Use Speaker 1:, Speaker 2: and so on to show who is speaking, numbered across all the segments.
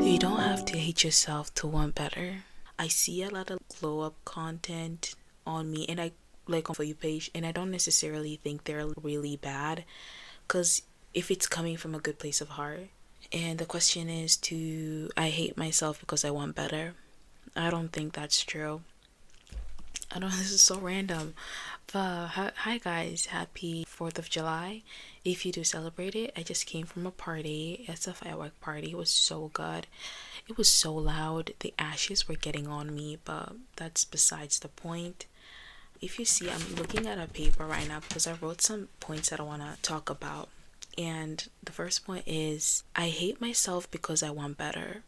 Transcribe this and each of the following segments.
Speaker 1: You don't have to hate yourself to want better. I see a lot of glow up content on me and I like on For You page, and I don't necessarily think they're really bad because if it's coming from a good place of heart. And the question is, to I hate myself because I want better? I don't think that's true. I don't This is so random. But hi guys, happy 4th of July. If you do celebrate it, I just came from a party. It's a firework party. It was so good. It was so loud. The ashes were getting on me, but that's besides the point. If you see, I'm looking at a paper right now because I wrote some points that I want to talk about. And the first point is I hate myself because I want better.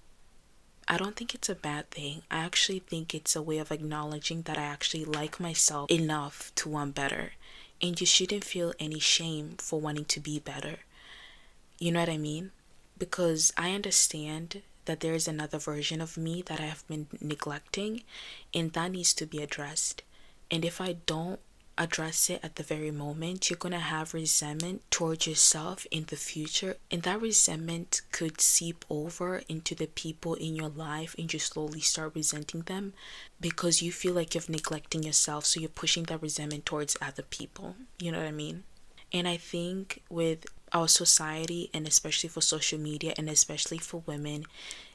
Speaker 1: I don't think it's a bad thing. I actually think it's a way of acknowledging that I actually like myself enough to want better. And you shouldn't feel any shame for wanting to be better. You know what I mean? Because I understand that there is another version of me that I have been neglecting, and that needs to be addressed. And if I don't address it at the very moment, you're gonna have resentment towards yourself in the future, and that resentment could seep over into the people in your life, and you slowly start resenting them because you feel like you're neglecting yourself, so you're pushing that resentment towards other people. You know what I mean? And I think with our society, and especially for social media, and especially for women,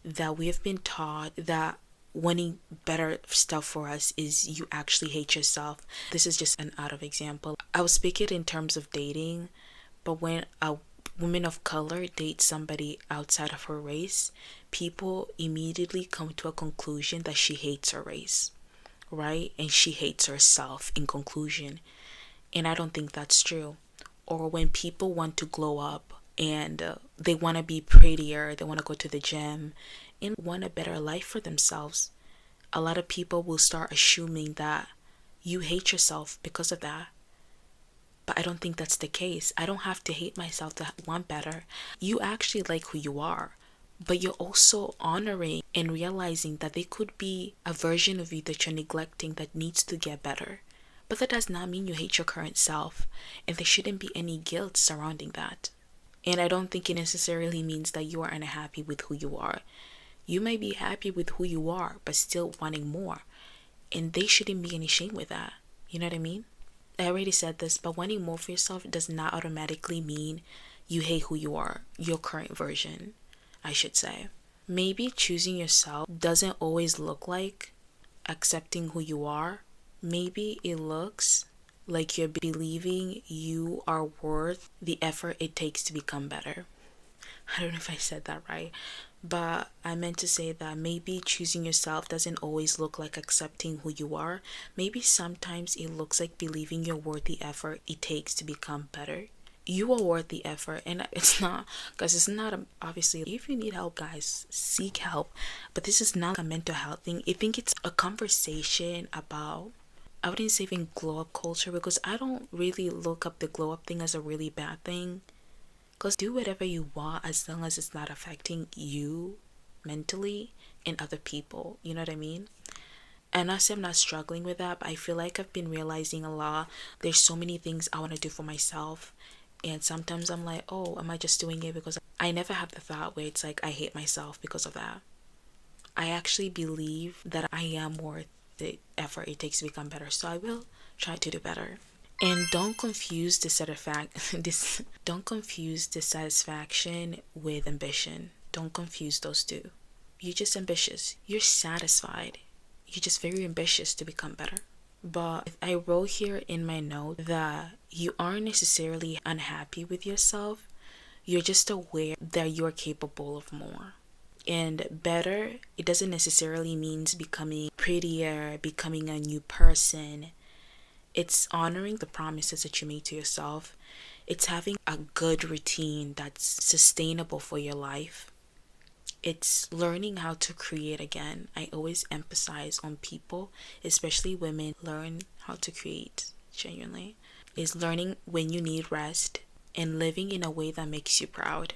Speaker 1: that we have been taught that wanting better stuff for us is you actually hate yourself. This is just an out of example. I will speak it in terms of dating, but when a woman of color dates somebody outside of her race, people immediately come to a conclusion that she hates her race, right? And she hates herself in conclusion. And I don't think that's true. Or when people want to glow up and they want to be prettier, they want to go to the gym and want a better life for themselves, a lot of people will start assuming that you hate yourself because of that. But I don't think that's the case. I don't have to hate myself to want better. You actually like who you are, but you're also honoring and realizing that there could be a version of you that you're neglecting that needs to get better. But that does not mean you hate your current self, and there shouldn't be any guilt surrounding that. And I don't think it necessarily means that you are unhappy with who you are. You may be happy with who you are, but still wanting more. And they shouldn't be any shame with that. You know what I mean? I already said this, but wanting more for yourself does not automatically mean you hate who you are, your current version, I should say. Maybe choosing yourself doesn't always look like accepting who you are. Maybe it looks like you're believing you are worth the effort it takes to become better. I don't know if I said that right, but I meant to say that maybe choosing yourself doesn't always look like accepting who you are. Maybe sometimes it looks like believing you're worth the effort it takes to become better. You are worth the effort, and it's not because it's not obviously, if you need help, guys, seek help. But this is not a mental health thing. I think it's a conversation about, I wouldn't say even glow up culture, because I don't really look up the glow up thing as a really bad thing. Because do whatever you want as long as it's not affecting you mentally and other people. You know what I mean? And I say I'm not struggling with that, but I feel like I've been realizing a lot. There's so many things I want to do for myself. And sometimes I'm like, oh, am I just doing it because I never have the thought where it's like I hate myself because of that. I actually believe that I am worth the effort it takes to become better. So I will try to do better. And don't confuse don't confuse dissatisfaction with ambition. Don't confuse those two. You're just ambitious. You're satisfied. You're just very ambitious to become better. But I wrote here in my note that you aren't necessarily unhappy with yourself. You're just aware that you're capable of more. And better, it doesn't necessarily mean becoming prettier, becoming a new person. It's honoring the promises that you made to yourself. It's having a good routine that's sustainable for your life. It's learning how to create again. I always emphasize on people, especially women, learn how to create genuinely. Is learning when you need rest and living in a way that makes you proud.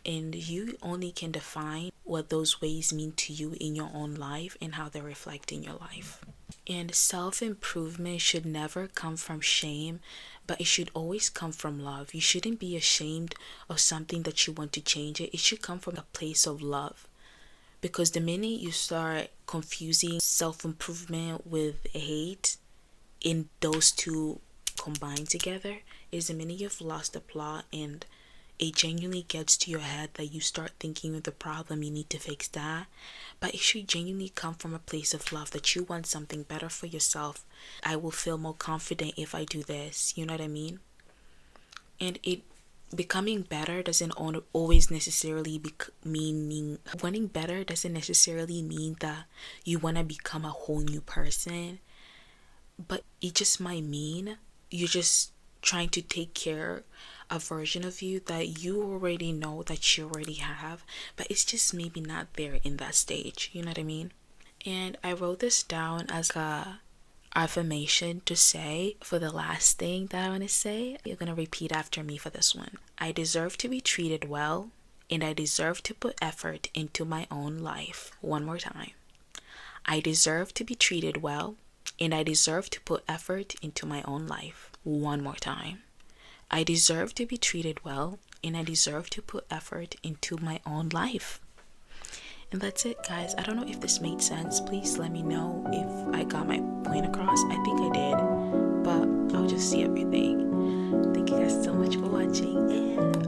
Speaker 1: And you only can define what those ways mean to you in your own life and how they reflect in your life. And self-improvement should never come from shame, but it should always come from love. You shouldn't be ashamed of something that you want to change it. It should come from a place of love, Because the minute you start confusing self-improvement with hate, in those two combined together, is the minute you've lost the plot, and it genuinely gets to your head that you start thinking of the problem, you need to fix that. But it should genuinely come from a place of love, that you want something better for yourself. I will feel more confident if I do this, you know what I mean? And it becoming better doesn't always necessarily meaning wanting better doesn't necessarily mean that you want to become a whole new person, but it just might mean you're just trying to take care a version of you that you already know that you already have, but it's just maybe not there in that stage, you know what I mean? And I wrote this down as a affirmation to say for the last thing that I want to say. You're going to repeat after me for this one. I deserve to be treated well, and I deserve to put effort into my own life. One more time. I deserve to be treated well, and I deserve to put effort into my own life. One more time. I deserve to be treated well, and I deserve to put effort into my own life. And that's it, guys. I don't know if this made sense. Please let me know if I got my point across. I think I did, but I'll just see everything. Thank you guys so much for watching, and